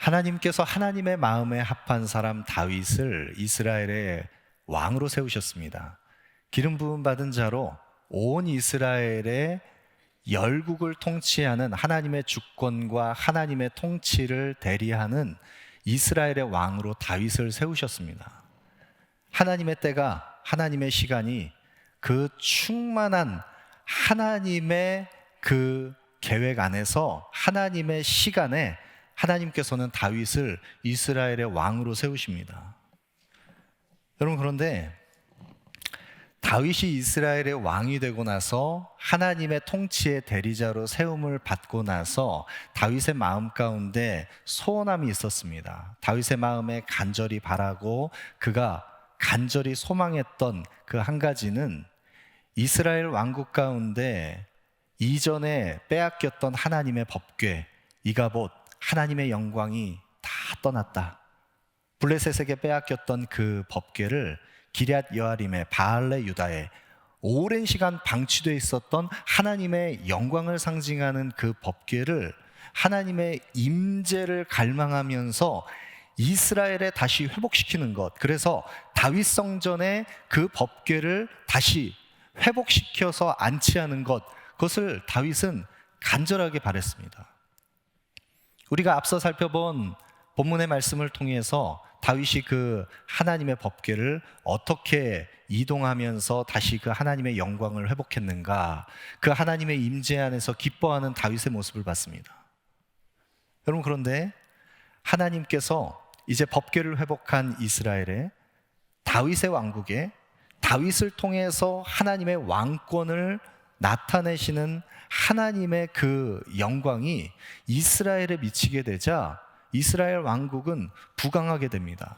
하나님께서 하나님의 마음에 합한 사람 다윗을 이스라엘의 왕으로 세우셨습니다. 기름 부음 받은 자로 온 이스라엘의 열국을 통치하는 하나님의 주권과 하나님의 통치를 대리하는 이스라엘의 왕으로 다윗을 세우셨습니다. 하나님의 때가, 하나님의 시간이, 그 충만한 하나님의 그 계획 안에서, 하나님의 시간에 하나님께서는 다윗을 이스라엘의 왕으로 세우십니다. 여러분, 그런데 다윗이 이스라엘의 왕이 되고 나서, 하나님의 통치의 대리자로 세움을 받고 나서 다윗의 마음 가운데 소원함이 있었습니다. 다윗의 마음에 간절히 바라고 그가 간절히 소망했던 그 한 가지는 이스라엘 왕국 가운데 이전에 빼앗겼던 하나님의 법궤, 이가봇, 하나님의 영광이 다 떠났다. 블레셋에게 빼앗겼던 그 법궤를 기럇 여아림의 바알레 유다에 오랜 시간 방치되어 있었던 하나님의 영광을 상징하는 그 법궤를, 하나님의 임재를 갈망하면서 이스라엘에 다시 회복시키는 것, 그래서 다윗 성전에 그 법궤를 다시 회복시켜서 안치하는 것, 그것을 다윗은 간절하게 바랬습니다. 우리가 앞서 살펴본 본문의 말씀을 통해서 다윗이 그 하나님의 법궤를 어떻게 이동하면서 다시 그 하나님의 영광을 회복했는가, 그 하나님의 임재 안에서 기뻐하는 다윗의 모습을 봤습니다. 여러분, 그런데 하나님께서 이제 법궤를 회복한 이스라엘에, 다윗의 왕국에 다윗을 통해서 하나님의 왕권을 나타내시는 하나님의 그 영광이 이스라엘에 미치게 되자 이스라엘 왕국은 부강하게 됩니다.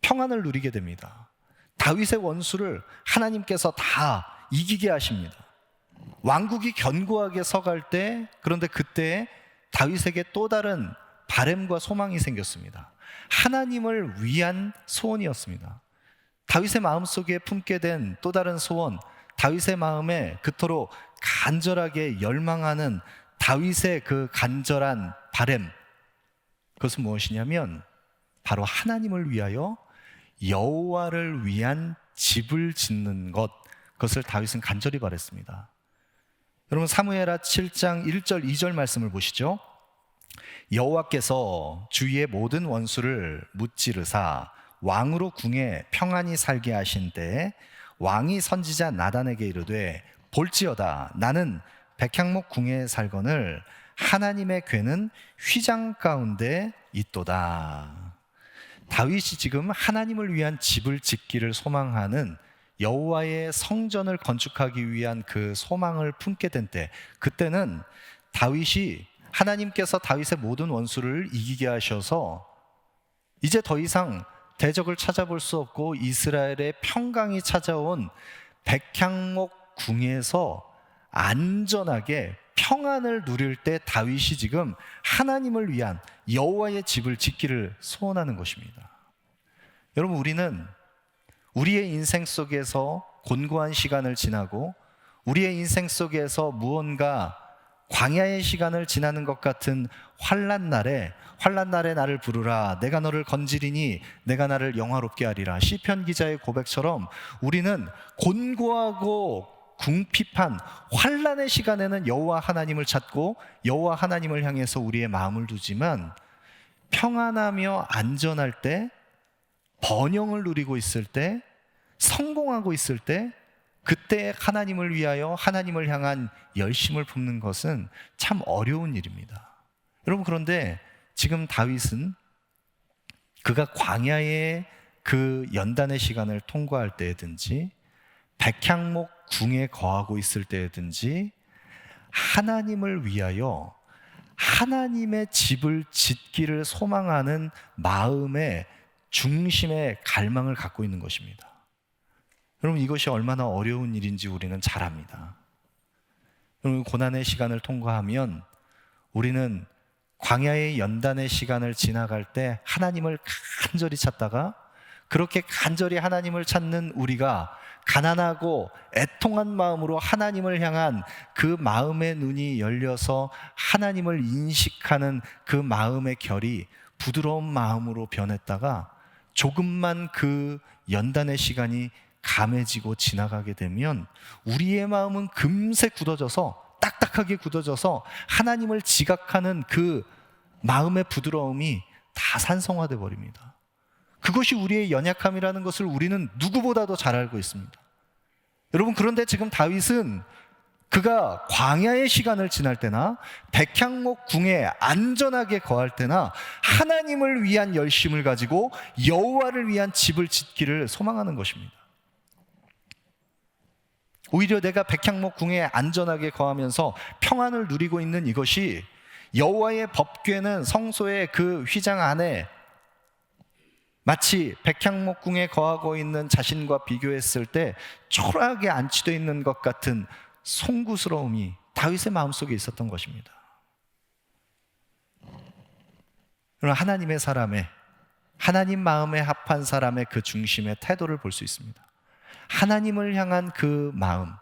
평안을 누리게 됩니다. 다윗의 원수를 하나님께서 다 이기게 하십니다. 왕국이 견고하게 서갈 때, 그런데 그때 다윗에게 또 다른 바램과 소망이 생겼습니다. 하나님을 위한 소원이었습니다. 다윗의 마음속에 품게 된 또 다른 소원, 다윗의 마음에 그토록 간절하게 열망하는 다윗의 그 간절한 바램, 그것은 무엇이냐면 바로 하나님을 위하여 여호와를 위한 집을 짓는 것, 그것을 다윗은 간절히 바랬습니다. 여러분, 사무엘하 7장 1절 2절 말씀을 보시죠. 여호와께서 주위의 모든 원수를 무찌르사 왕으로 궁에 평안히 살게 하신 때에 왕이 선지자 나단에게 이르되, 볼지어다 나는 백향목 궁에 살거늘 하나님의 궤는 휘장 가운데 있도다. 다윗이 지금 하나님을 위한 집을 짓기를 소망하는, 여호와의 성전을 건축하기 위한 그 소망을 품게 된 때, 그때는 다윗이, 하나님께서 다윗의 모든 원수를 이기게 하셔서 이제 더 이상 대적을 찾아볼 수 없고 이스라엘의 평강이 찾아온 백향목 궁에서 안전하게 평안을 누릴 때 다윗이 지금 하나님을 위한 여호와의 집을 짓기를 소원하는 것입니다. 여러분, 우리는 우리의 인생 속에서 곤고한 시간을 지나고 우리의 인생 속에서 무언가 광야의 시간을 지나는 것 같은 환난 날에 나를 부르라, 내가 너를 건지리니 내가 나를 영화롭게 하리라, 시편 기자의 고백처럼 우리는 곤고하고 궁핍한 환난의 시간에는 여호와 하나님을 찾고 여호와 하나님을 향해서 우리의 마음을 두지만, 평안하며 안전할 때, 번영을 누리고 있을 때, 성공하고 있을 때, 그때 하나님을 위하여 하나님을 향한 열심을 품는 것은 참 어려운 일입니다. 여러분, 그런데 지금 다윗은 그가 광야의 그 연단의 시간을 통과할 때든지 백향목 궁에 거하고 있을 때든지 하나님을 위하여 하나님의 집을 짓기를 소망하는 마음의 중심의 갈망을 갖고 있는 것입니다. 여러분, 이것이 얼마나 어려운 일인지 우리는 잘 압니다. 여러분, 고난의 시간을 통과하면 우리는 광야의 연단의 시간을 지나갈 때 하나님을 간절히 찾다가, 그렇게 간절히 하나님을 찾는 우리가 가난하고 애통한 마음으로 하나님을 향한 그 마음의 눈이 열려서 하나님을 인식하는 그 마음의 결이 부드러운 마음으로 변했다가 조금만 그 연단의 시간이 감해지고 지나가게 되면 우리의 마음은 금세 굳어져서, 딱딱하게 굳어져서 하나님을 지각하는 그 마음의 부드러움이 다 산성화돼 버립니다. 그것이 우리의 연약함이라는 것을 우리는 누구보다도 잘 알고 있습니다. 여러분, 그런데 지금 다윗은 그가 광야의 시간을 지날 때나 백향목 궁에 안전하게 거할 때나 하나님을 위한 열심을 가지고 여호와를 위한 집을 짓기를 소망하는 것입니다. 오히려 내가 백향목 궁에 안전하게 거하면서 평안을 누리고 있는 이것이 여호와의 법궤는 성소의 그 휘장 안에 마치 백향목 궁에 거하고 있는 자신과 비교했을 때 초라하게 안치되어 있는 것 같은 송구스러움이 다윗의 마음속에 있었던 것입니다. 그럼 하나님의 사람의, 하나님 마음에 합한 사람의 그 중심의 태도를 볼 수 있습니다. 하나님을 향한 그 마음,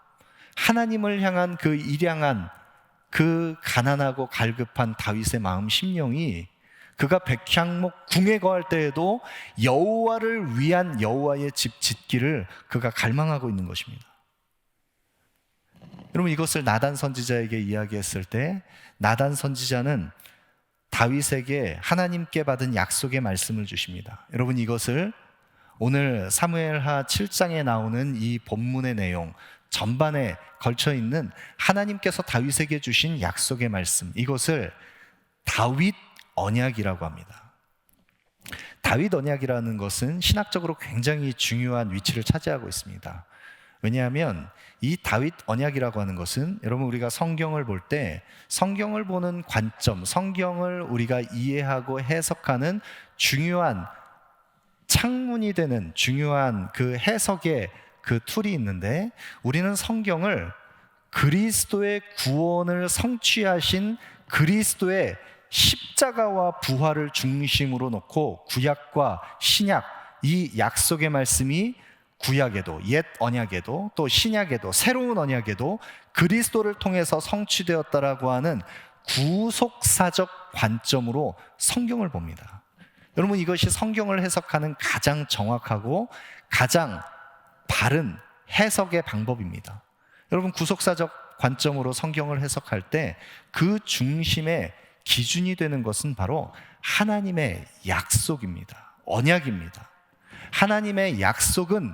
하나님을 향한 그 일양한, 그 가난하고 갈급한 다윗의 마음 심령이 그가 백향목 궁에 거할 때에도 여호와를 위한 여호와의 집 짓기를 그가 갈망하고 있는 것입니다. 여러분, 이것을 나단 선지자에게 이야기했을 때 나단 선지자는 다윗에게 하나님께 받은 약속의 말씀을 주십니다. 여러분, 이것을 오늘 사무엘하 7장에 나오는 이 본문의 내용 전반에 걸쳐 있는 하나님께서 다윗에게 주신 약속의 말씀, 이것을 다윗 언약이라고 합니다. 다윗 언약이라는 것은 신학적으로 굉장히 중요한 위치를 차지하고 있습니다. 왜냐하면 이 다윗 언약이라고 하는 것은 여러분, 우리가 성경을 볼 때 성경을 보는 관점, 성경을 우리가 이해하고 해석하는 중요한 창문이 되는 중요한 그 해석의 그 툴이 있는데, 우리는 성경을 그리스도의 구원을 성취하신 그리스도의 십자가와 부활을 중심으로 놓고 구약과 신약, 이 약속의 말씀이 구약에도, 옛 언약에도, 또 신약에도, 새로운 언약에도 그리스도를 통해서 성취되었다라고 하는 구속사적 관점으로 성경을 봅니다. 여러분, 이것이 성경을 해석하는 가장 정확하고 가장 바른 해석의 방법입니다. 여러분, 구속사적 관점으로 성경을 해석할 때 그 중심의 기준이 되는 것은 바로 하나님의 약속입니다. 언약입니다. 하나님의 약속은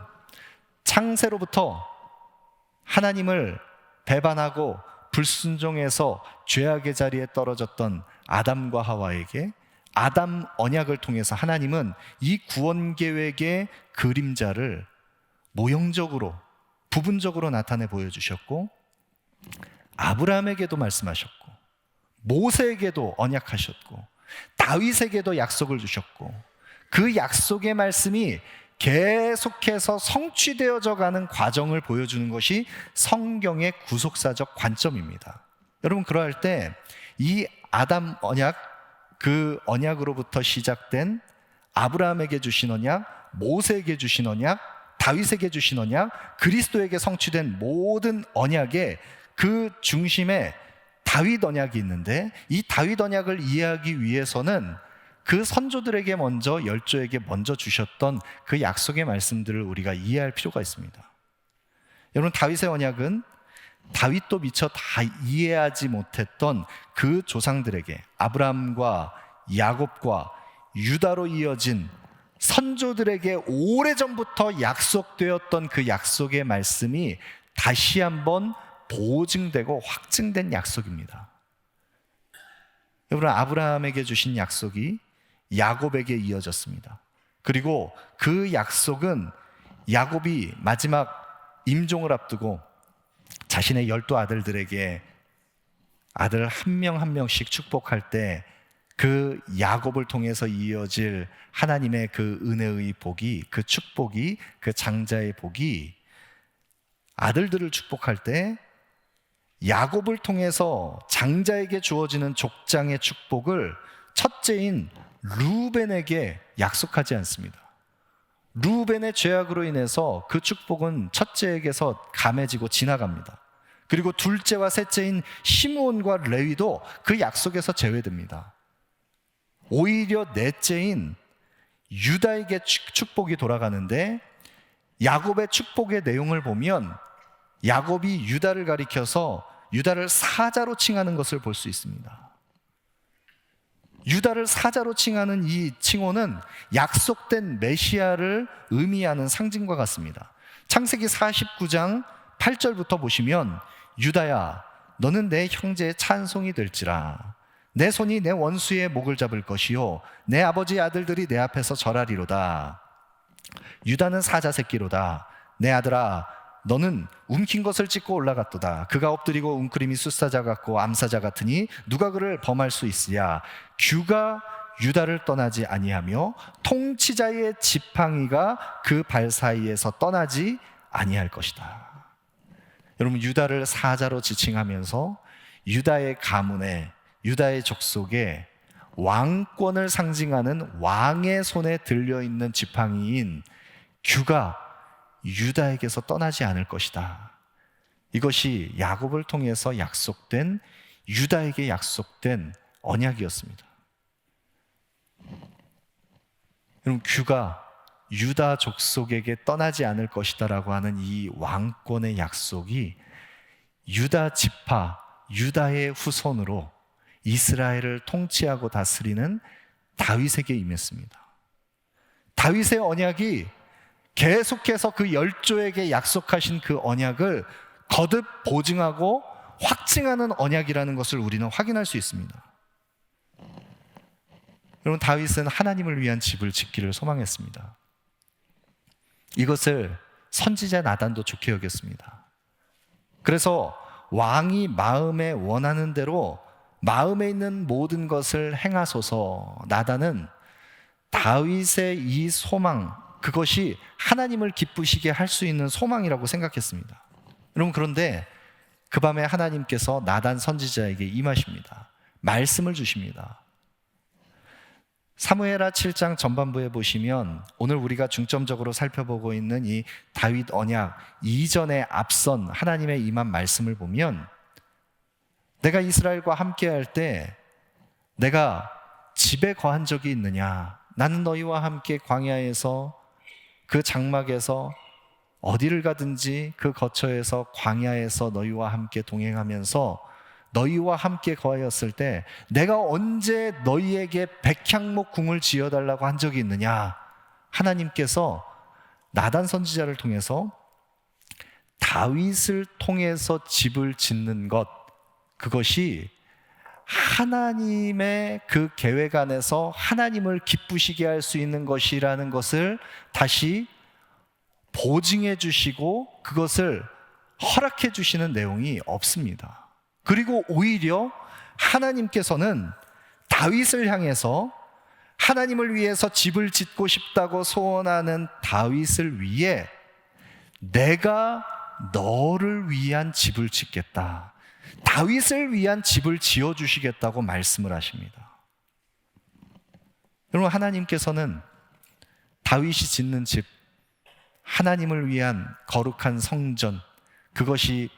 창세로부터 하나님을 배반하고 불순종해서 죄악의 자리에 떨어졌던 아담과 하와에게 아담 언약을 통해서 하나님은 이 구원 계획의 그림자를 모형적으로, 부분적으로 나타내 보여주셨고, 아브라함에게도 말씀하셨고, 모세에게도 언약하셨고, 다윗에게도 약속을 주셨고, 그 약속의 말씀이 계속해서 성취되어져 가는 과정을 보여주는 것이 성경의 구속사적 관점입니다. 여러분, 그러할 때 이 아담 언약, 그 언약으로부터 시작된 아브라함에게 주신 언약, 모세에게 주신 언약, 다윗에게 주신 언약, 그리스도에게 성취된 모든 언약의 그 중심에 다윗 언약이 있는데, 이 다윗 언약을 이해하기 위해서는 그 선조들에게 먼저, 열조에게 먼저 주셨던 그 약속의 말씀들을 우리가 이해할 필요가 있습니다. 여러분, 다윗의 언약은 다윗도 미처 다 이해하지 못했던 그 조상들에게, 아브라함과 야곱과 유다로 이어진 선조들에게 오래전부터 약속되었던 그 약속의 말씀이 다시 한번 보증되고 확증된 약속입니다. 여러분, 아브라함에게 주신 약속이 야곱에게 이어졌습니다. 그리고 그 약속은 야곱이 마지막 임종을 앞두고 자신의 12아들들에게 아들 한 명 한 명씩 축복할 때 그 야곱을 통해서 이어질 하나님의 그 은혜의 복이, 그 축복이, 그 장자의 복이 아들들을 축복할 때 야곱을 통해서 장자에게 주어지는 족장의 축복을 첫째인 루벤에게 약속하지 않습니다. 루벤의 죄악으로 인해서 그 축복은 첫째에게서 감해지고 지나갑니다. 그리고 둘째와 셋째인 시므온과 레위도 그 약속에서 제외됩니다. 오히려 넷째인 유다에게 축복이 돌아가는데, 야곱의 축복의 내용을 보면 야곱이 유다를 가리켜서 유다를 사자로 칭하는 것을 볼 수 있습니다. 유다를 사자로 칭하는 이 칭호는 약속된 메시아를 의미하는 상징과 같습니다. 창세기 49장 8절부터 보시면, 유다야, 너는 내 형제의 찬송이 될지라. 내 손이 내 원수의 목을 잡을 것이요 내 아버지의 아들들이 내 앞에서 절하리로다. 유다는 사자 새끼로다. 내 아들아, 너는 움킨 것을 찢고 올라갔도다. 그가 엎드리고 웅크림이 숫사자 같고 암사자 같으니 누가 그를 범할 수 있으랴. 규가 유다를 떠나지 아니하며 통치자의 지팡이가 그 발 사이에서 떠나지 아니할 것이다. 여러분, 유다를 사자로 지칭하면서 유다의 가문에, 유다의 족속에 왕권을 상징하는 왕의 손에 들려있는 지팡이인 규가 유다에게서 떠나지 않을 것이다. 이것이 야곱을 통해서 약속된, 유다에게 약속된 언약이었습니다. 여러분, 규가 유다 족속에게 떠나지 않을 것이다 라고 하는 이 왕권의 약속이 유다 지파, 유다의 후손으로 이스라엘을 통치하고 다스리는 다윗에게 임했습니다. 다윗의 언약이 계속해서 그 열조에게 약속하신 그 언약을 거듭 보증하고 확증하는 언약이라는 것을 우리는 확인할 수 있습니다. 여러분, 다윗은 하나님을 위한 집을 짓기를 소망했습니다. 이것을 선지자 나단도 좋게 여겼습니다. 그래서 왕이 마음에 원하는 대로 마음에 있는 모든 것을 행하소서. 나단은 다윗의 이 소망, 그것이 하나님을 기쁘시게 할 수 있는 소망이라고 생각했습니다. 여러분, 그런데 그 밤에 하나님께서 나단 선지자에게 임하십니다. 말씀을 주십니다. 사무엘하 7장 전반부에 보시면 오늘 우리가 중점적으로 살펴보고 있는 이 다윗 언약 이전에 앞선 하나님의 임한 말씀을 보면, 내가 이스라엘과 함께할 때 내가 집에 거한 적이 있느냐? 나는 너희와 함께 광야에서, 그 장막에서 어디를 가든지 그 거처에서 광야에서 너희와 함께 동행하면서 너희와 함께 거하였을 때 내가 언제 너희에게 백향목 궁을 지어달라고 한 적이 있느냐? 하나님께서 나단 선지자를 통해서 다윗을 통해서 집을 짓는 것, 그것이 하나님의 그 계획 안에서 하나님을 기쁘시게 할 수 있는 것이라는 것을 다시 보증해 주시고 그것을 허락해 주시는 내용이 없습니다. 그리고 오히려 하나님께서는 다윗을 향해서 하나님을 위해서 집을 짓고 싶다고 소원하는 다윗을 위해 내가 너를 위한 집을 짓겠다, 다윗을 위한 집을 지어주시겠다고 말씀을 하십니다. 여러분, 하나님께서는 다윗이 짓는 집, 하나님을 위한 거룩한 성전, 그것이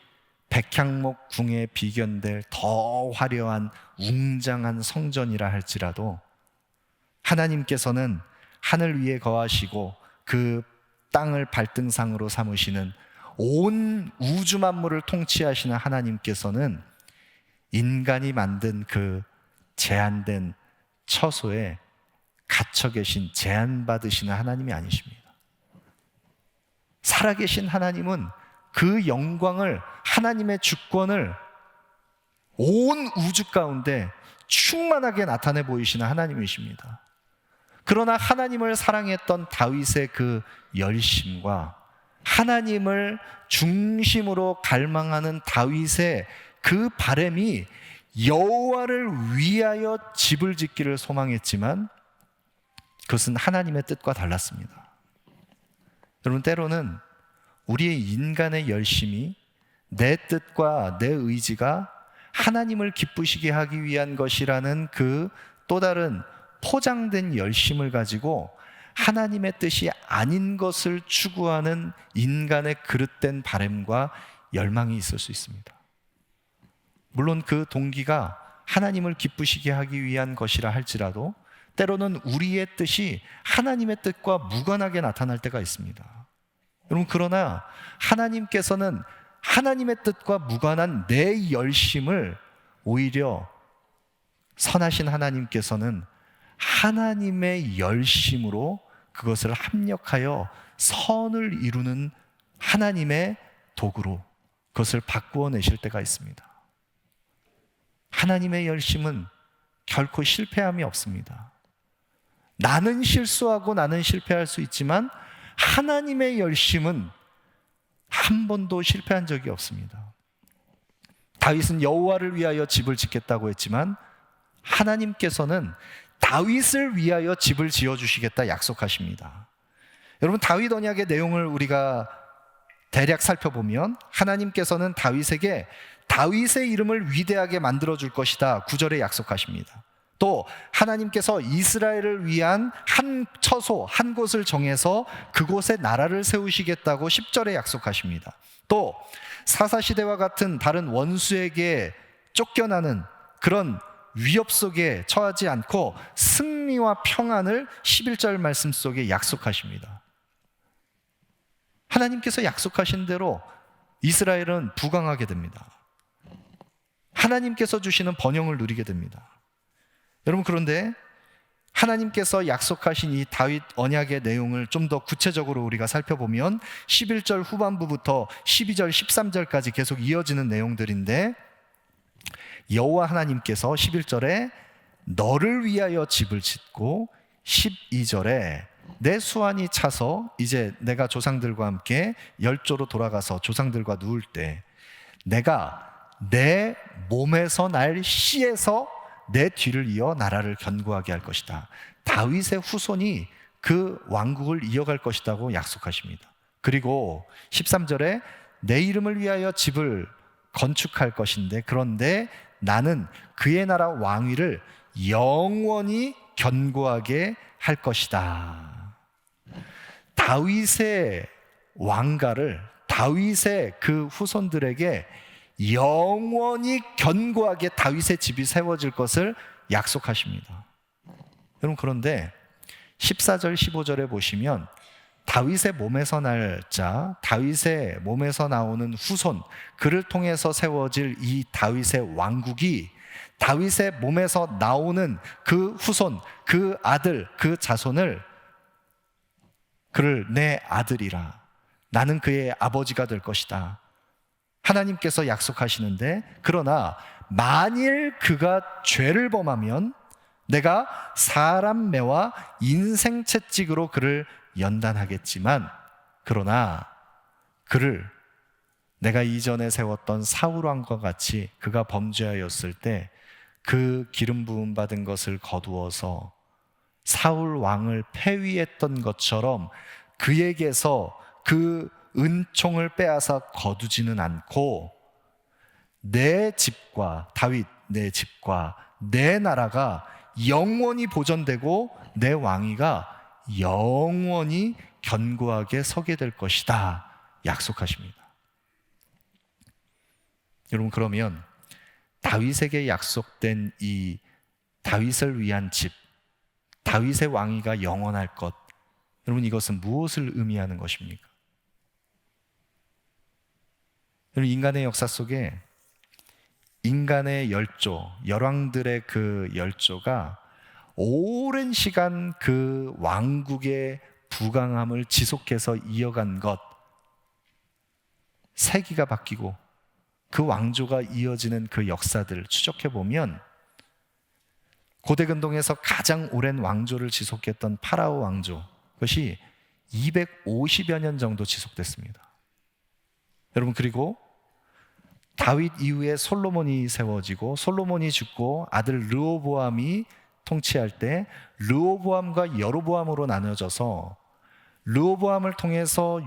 백향목 궁에 비견될 더 화려한 웅장한 성전이라 할지라도 하나님께서는 하늘 위에 거하시고 그 땅을 발등상으로 삼으시는 온 우주 만물을 통치하시는 하나님께서는 인간이 만든 그 제한된 처소에 갇혀 계신 제한받으시는 하나님이 아니십니다. 살아계신 하나님은 그 영광을, 하나님의 주권을 온 우주 가운데 충만하게 나타내 보이시는 하나님이십니다. 그러나 하나님을 사랑했던 다윗의 그 열심과 하나님을 중심으로 갈망하는 다윗의 그 바람이 여호와를 위하여 집을 짓기를 소망했지만 그것은 하나님의 뜻과 달랐습니다. 여러분, 때로는 우리의 인간의 열심이, 내 뜻과 내 의지가 하나님을 기쁘시게 하기 위한 것이라는 그 또 다른 포장된 열심을 가지고 하나님의 뜻이 아닌 것을 추구하는 인간의 그릇된 바램과 열망이 있을 수 있습니다. 물론 그 동기가 하나님을 기쁘시게 하기 위한 것이라 할지라도 때로는 우리의 뜻이 하나님의 뜻과 무관하게 나타날 때가 있습니다. 여러분, 그러나 하나님께서는 하나님의 뜻과 무관한 내 열심을 오히려 선하신 하나님께서는 하나님의 열심으로 그것을 합력하여 선을 이루는 하나님의 도구로 그것을 바꾸어 내실 때가 있습니다. 하나님의 열심은 결코 실패함이 없습니다. 나는 실수하고 나는 실패할 수 있지만 하나님의 열심은 한 번도 실패한 적이 없습니다. 다윗은 여호와를 위하여 집을 짓겠다고 했지만 하나님께서는 다윗을 위하여 집을 지어주시겠다 약속하십니다. 여러분, 다윗 언약의 내용을 우리가 대략 살펴보면 하나님께서는 다윗에게 다윗의 이름을 위대하게 만들어줄 것이다 9절에 약속하십니다. 또 하나님께서 이스라엘을 위한 한 처소, 한 곳을 정해서 그곳에 나라를 세우시겠다고 10절에 약속하십니다. 또 사사시대와 같은 다른 원수에게 쫓겨나는 그런 위협 속에 처하지 않고 승리와 평안을 11절 말씀 속에 약속하십니다. 하나님께서 약속하신 대로 이스라엘은 부강하게 됩니다. 하나님께서 주시는 번영을 누리게 됩니다. 여러분, 그런데 하나님께서 약속하신 이 다윗 언약의 내용을 좀 더 구체적으로 우리가 살펴보면 11절 후반부부터 12절, 13절까지 계속 이어지는 내용들인데 여호와 하나님께서 11절에 너를 위하여 집을 짓고 12절에 내 수완이 차서 이제 내가 조상들과 함께 열조로 돌아가서 조상들과 누울 때 내가 내 몸에서 날 씨에서 내 뒤를 이어 나라를 견고하게 할 것이다. 다윗의 후손이 그 왕국을 이어갈 것이라고 약속하십니다. 그리고 13절에 내 이름을 위하여 집을 건축할 것인데 그런데 나는 그의 나라 왕위를 영원히 견고하게 할 것이다. 다윗의 왕가를 다윗의 그 후손들에게 영원히 견고하게 다윗의 집이 세워질 것을 약속하십니다. 여러분, 그런데 14절 15절에 보시면 다윗의 몸에서 날 자, 다윗의 몸에서 나오는 후손, 그를 통해서 세워질 이 다윗의 왕국이 다윗의 몸에서 나오는 그 후손, 그 아들, 그 자손을 그를 내 아들이라, 나는 그의 아버지가 될 것이다. 하나님께서 약속하시는데 그러나 만일 그가 죄를 범하면 내가 사람 매와 인생 채찍으로 그를 연단하겠지만 그러나 그를 내가 이전에 세웠던 사울 왕과 같이 그가 범죄하였을 때 그 기름 부음 받은 것을 거두어서 사울 왕을 폐위했던 것처럼 그에게서 그 은총을 빼앗아 거두지는 않고 내 집과 다윗 내 집과 내 나라가 영원히 보존되고 내 왕위가 영원히 견고하게 서게 될 것이다 약속하십니다. 여러분, 그러면 다윗에게 약속된 이 다윗을 위한 집, 다윗의 왕위가 영원할 것, 여러분, 이것은 무엇을 의미하는 것입니까? 여러분, 인간의 역사 속에 인간의 열조, 열왕들의 그 열조가 오랜 시간 그 왕국의 부강함을 지속해서 이어간 것, 세기가 바뀌고 그 왕조가 이어지는 그 역사들을 추적해보면 고대 근동에서 가장 오랜 왕조를 지속했던 파라오 왕조, 그것이 250여 년 정도 지속됐습니다. 여러분, 그리고 다윗 이후에 솔로몬이 세워지고 솔로몬이 죽고 아들 르호보암이 통치할 때 르호보암과 여로보암으로 나눠져서 르호보암을 통해서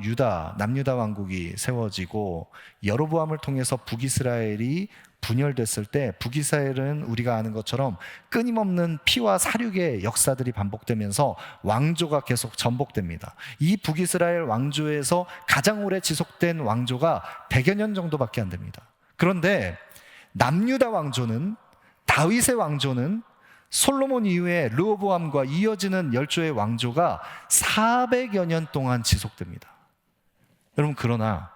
남유다 왕국이 세워지고 여로보암을 통해서 북이스라엘이 분열됐을 때 북이스라엘은 우리가 아는 것처럼 끊임없는 피와 살육의 역사들이 반복되면서 왕조가 계속 전복됩니다. 이 북이스라엘 왕조에서 가장 오래 지속된 왕조가 100여 년 정도밖에 안 됩니다. 그런데 남유다 왕조는, 다윗의 왕조는 솔로몬 이후에 르호보암과 이어지는 열조의 왕조가 400여 년 동안 지속됩니다. 여러분, 그러나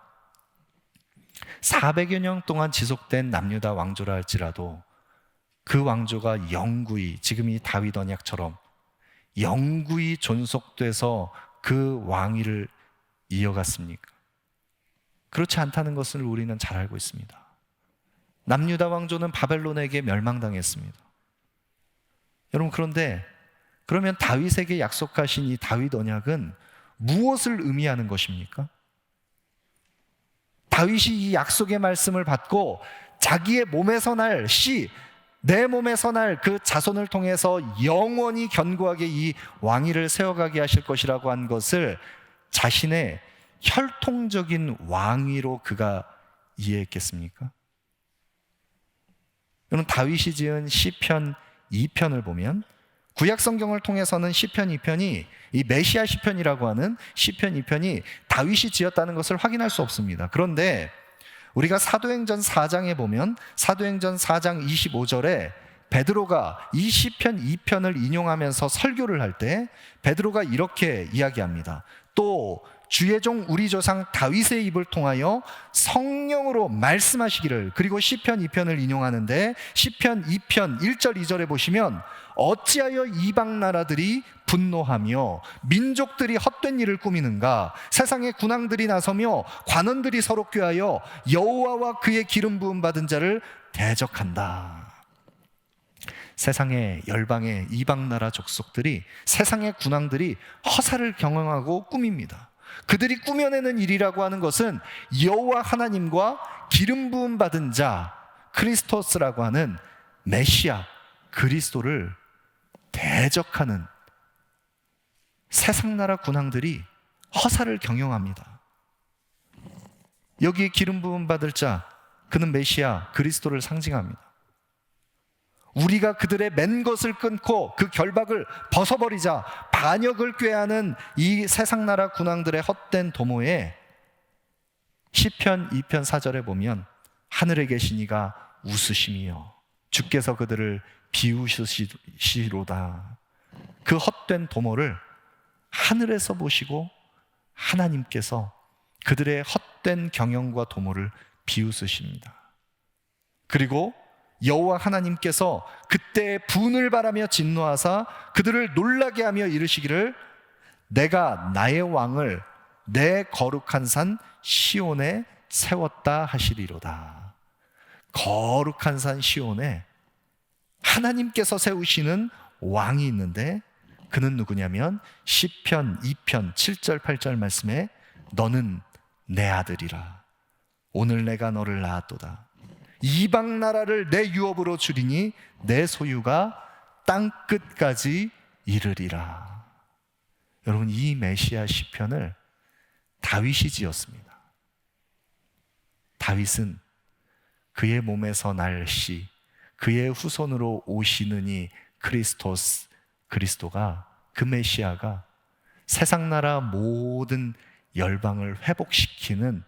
400여 년 동안 지속된 남유다 왕조라 할지라도 그 왕조가 영구히, 지금 이 다윗 언약처럼 영구히 존속돼서 그 왕위를 이어갔습니까? 그렇지 않다는 것을 우리는 잘 알고 있습니다. 남유다 왕조는 바벨론에게 멸망당했습니다. 여러분, 그런데 그러면 다윗에게 약속하신 이 다윗 언약은 무엇을 의미하는 것입니까? 다윗이 이 약속의 말씀을 받고 자기의 몸에서 날 내 몸에서 날 그 자손을 통해서 영원히 견고하게 이 왕위를 세워가게 하실 것이라고 한 것을 자신의 혈통적인 왕위로 그가 이해했겠습니까? 여러분, 다윗이 지은 시편 2편을 보면 구약 성경을 통해서는 시편 2편이 이 메시아 시편이라고 하는 시편 2편이 다윗이 지었다는 것을 확인할 수 없습니다. 그런데 우리가 사도행전 4장에 보면 사도행전 4장 25절에 베드로가 이 시편 2편을 인용하면서 설교를 할 때 베드로가 이렇게 이야기합니다. 또 주의 종 우리 조상 다윗의 입을 통하여 성령으로 말씀하시기를. 그리고 시편 2편을 인용하는데 시편 2편 1절 2절에 보시면 어찌하여 이방 나라들이 분노하며 민족들이 헛된 일을 꾸미는가. 세상의 군왕들이 나서며 관원들이 서로 꾀하여 여호와와 그의 기름 부음 받은 자를 대적한다. 세상의 열방의 이방 나라 족속들이, 세상의 군왕들이 허사를 경영하고 꾸밉니다. 그들이 꾸며내는 일이라고 하는 것은 여호와 하나님과 기름 부음 받은 자 크리스토스라고 하는 메시아 그리스도를 대적하는 세상 나라 군왕들이 허사를 경영합니다. 여기에 기름 부음 받을 자, 그는 메시아 그리스도를 상징합니다. 우리가 그들의 맨 것을 끊고 그 결박을 벗어버리자 반역을 꾀하는 이 세상 나라 군왕들의 헛된 도모에 시편 2편 4절에 보면 하늘에 계신 이가 웃으시며 주께서 그들을 비우시로다. 그 헛된 도모를 하늘에서 보시고 하나님께서 그들의 헛된 경영과 도모를 비웃으십니다. 그리고 여호와 하나님께서 그때 분을 바라며 진노하사 그들을 놀라게 하며 이르시기를 내가 나의 왕을 내 거룩한 산 시온에 세웠다 하시리로다. 거룩한 산 시온에 하나님께서 세우시는 왕이 있는데 그는 누구냐면 시편 2편 7절 8절 말씀에 너는 내 아들이라. 오늘 내가 너를 낳았도다. 이방 나라를 내 유업으로 주리니 내 소유가 땅 끝까지 이르리라. 여러분, 이 메시아 시편을 다윗이 지었습니다. 다윗은 그의 몸에서 날 그의 후손으로 오시는 이 그리스도가, 그 메시아가 세상 나라 모든 열방을 회복시키는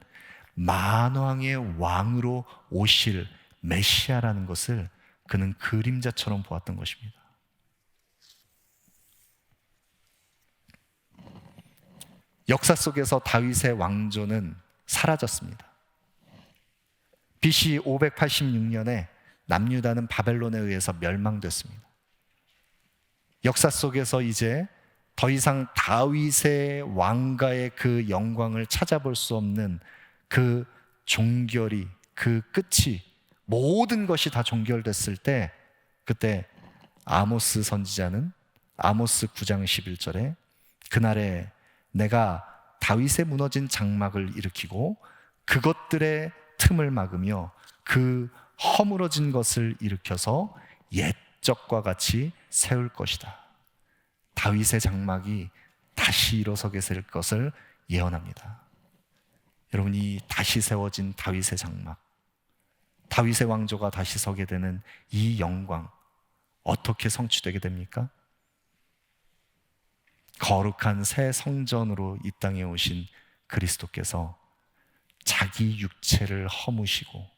만왕의 왕으로 오실 메시아라는 것을 그는 그림자처럼 보았던 것입니다. 역사 속에서 다윗의 왕조는 사라졌습니다. BC 586년에 남유다는 바벨론에 의해서 멸망됐습니다. 역사 속에서 이제 더 이상 다윗의 왕가의 그 영광을 찾아볼 수 없는 그 종결이, 그 끝이, 모든 것이 다 종결됐을 때, 그때 아모스 선지자는 아모스 9장 11절에 그날에 내가 다윗의 무너진 장막을 일으키고 그것들의 틈을 막으며 그 허물어진 것을 일으켜서 옛적과 같이 세울 것이다. 다윗의 장막이 다시 일어서게 될 것을 예언합니다. 여러분, 이 다시 세워진 다윗의 장막, 다윗의 왕조가 다시 서게 되는 이 영광, 어떻게 성취되게 됩니까? 거룩한 새 성전으로 이 땅에 오신 그리스도께서 자기 육체를 허무시고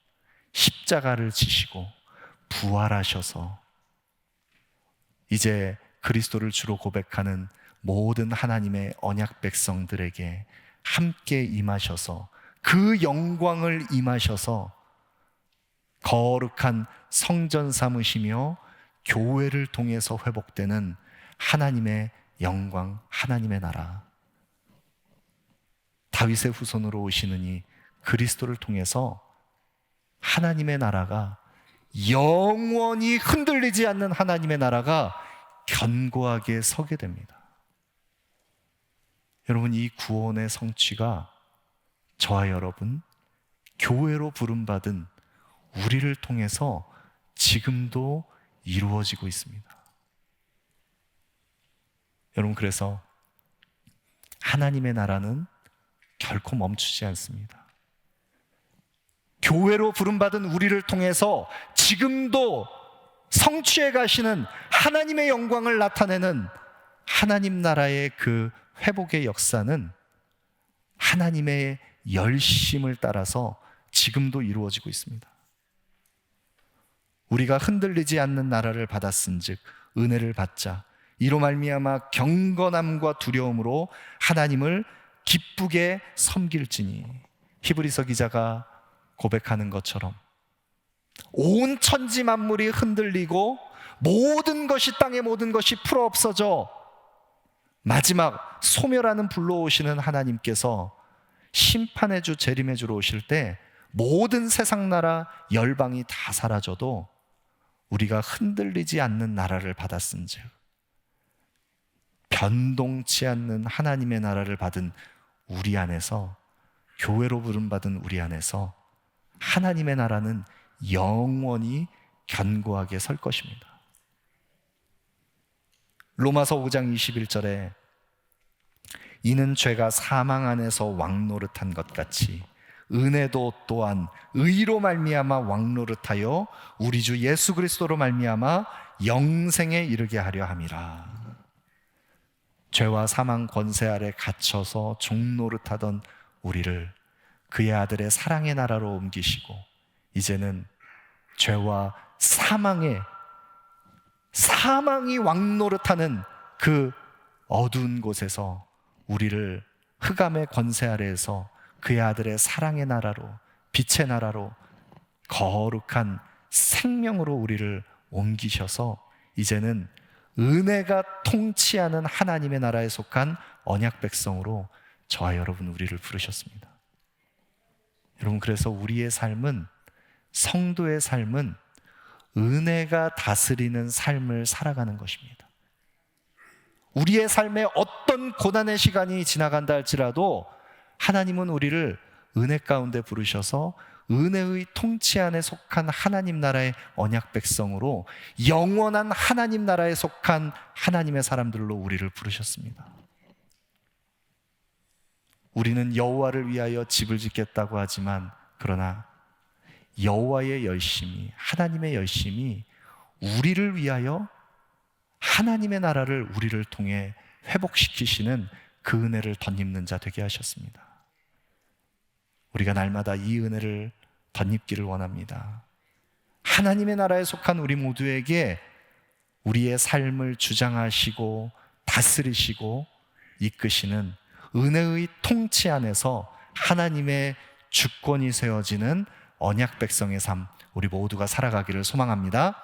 십자가를 지시고 부활하셔서 이제 그리스도를 주로 고백하는 모든 하나님의 언약 백성들에게 함께 임하셔서 그 영광을 임하셔서 거룩한 성전 삼으시며 교회를 통해서 회복되는 하나님의 영광, 하나님의 나라, 다윗의 후손으로 오시는 이 그리스도를 통해서 하나님의 나라가, 영원히 흔들리지 않는 하나님의 나라가 견고하게 서게 됩니다. 여러분, 이 구원의 성취가 저와 여러분, 교회로 부름받은 우리를 통해서 지금도 이루어지고 있습니다. 여러분, 그래서 하나님의 나라는 결코 멈추지 않습니다. 교회로 부름받은 우리를 통해서 지금도 성취해 가시는 하나님의 영광을 나타내는 하나님 나라의 그 회복의 역사는 하나님의 열심을 따라서 지금도 이루어지고 있습니다. 우리가 흔들리지 않는 나라를 받았은즉 은혜를 받자. 이로 말미암아 경건함과 두려움으로 하나님을 기쁘게 섬길지니. 히브리서 기자가 고백하는 것처럼 온 천지 만물이 흔들리고 모든 것이, 땅의 모든 것이 풀어 없어져 마지막 소멸하는 불로 오시는 하나님께서 심판의 주, 재림의 주로 오실 때 모든 세상 나라 열방이 다 사라져도 우리가 흔들리지 않는 나라를 받았은즉, 변동치 않는 하나님의 나라를 받은 우리 안에서, 교회로 부름받은 우리 안에서 하나님의 나라는 영원히 견고하게 설 것입니다. 로마서 5장 21절에 이는 죄가 사망 안에서 왕노릇한 것 같이 은혜도 또한 의로 말미암아 왕노릇하여 우리 주 예수 그리스도로 말미암아 영생에 이르게 하려 함이라. 죄와 사망 권세 아래 갇혀서 종노릇하던 우리를 그의 아들의 사랑의 나라로 옮기시고 이제는 죄와 사망이 왕노릇하는 그 어두운 곳에서 우리를 흑암의 권세 아래에서 그의 아들의 사랑의 나라로, 빛의 나라로, 거룩한 생명으로 우리를 옮기셔서 이제는 은혜가 통치하는 하나님의 나라에 속한 언약 백성으로 저와 여러분 우리를 부르셨습니다. 여러분, 그래서 우리의 삶은, 성도의 삶은 은혜가 다스리는 삶을 살아가는 것입니다. 우리의 삶에 어떤 고난의 시간이 지나간다 할지라도 하나님은 우리를 은혜 가운데 부르셔서 은혜의 통치 안에 속한 하나님 나라의 언약 백성으로, 영원한 하나님 나라에 속한 하나님의 사람들로 우리를 부르셨습니다. 우리는 여호와를 위하여 집을 짓겠다고 하지만, 그러나 여호와의 열심이, 하나님의 열심이 우리를 위하여 하나님의 나라를 우리를 통해 회복시키시는 그 은혜를 덧입는 자 되게 하셨습니다. 우리가 날마다 이 은혜를 덧입기를 원합니다. 하나님의 나라에 속한 우리 모두에게 우리의 삶을 주장하시고 다스리시고 이끄시는 은혜의 통치 안에서 하나님의 주권이 세워지는 언약 백성의 삶, 우리 모두가 살아가기를 소망합니다.